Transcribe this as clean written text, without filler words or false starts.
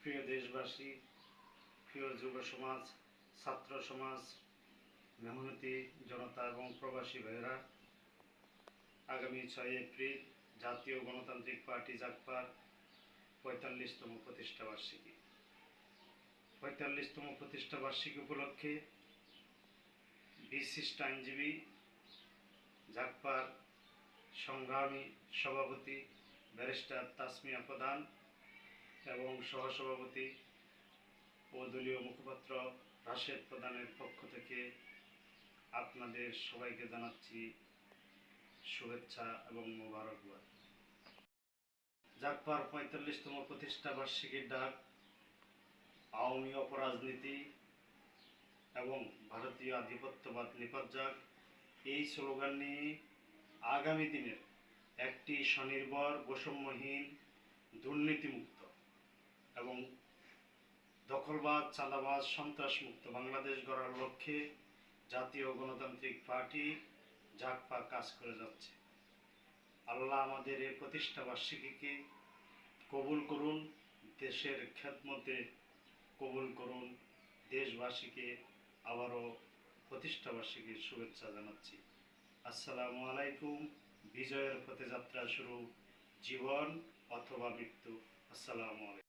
প্রিয় দেশবাসী, প্রিয় যুব সমাজ, ছাত্র সমাজ, মেহনতি জনতা এবং প্রবাসী ভাইয়েরা, আগামী 6 এপ্রিল জাতীয় গণতান্ত্রিক পার্টি জাগপার ৪৫তম প্রতিষ্ঠা বার্ষিকী। ৪৫তম প্রতিষ্ঠা বার্ষিকী উপলক্ষে বিশিষ্ট আইনজীবী, জাগপার সংগ্রামী সভাপতি ব্যারিস্টার তাসমিয়া প্রধান এবং সহসভাপতি ও দলীয় মুখপাত্র রাশেদ প্রধানের পক্ষ থেকে আপনাদের সবাইকে জানাচ্ছি শুভেচ্ছা এবং মোবারকবাদ। জাগপার ৪৫তম প্রতিষ্ঠা বার্ষিকীর ডাক আওয়ামী অপরাজনীতি এবং ভারতীয় আধিপত্যবাদ নিপাত যাক, এই স্লোগান নিয়ে আগামী দিনের একটি স্বনির্ভর, বৈষম্যহীন, দুর্নীতিমুক্ত এবং দখলবাজ, চাঁদাবাজ, সন্ত্রাসমুক্ত বাংলাদেশ গড়ার লক্ষ্যে জাতীয় গণতান্ত্রিক পার্টি জাগপার কাজ করে যাচ্ছে। আল্লাহ আমাদের এই প্রতিষ্ঠা বার্ষিকীকে কবুল করুন, দেশের খেদমতে কবুল করুন। দেশবাসীকে আবারও প্রতিষ্ঠা বার্ষিকীর শুভেচ্ছা জানাচ্ছি। আসসালামু আলাইকুম। বিজয়ের পথে যাত্রা শুরু, জীবন অথবা মৃত্যু। আসসালামু আলাইকুম।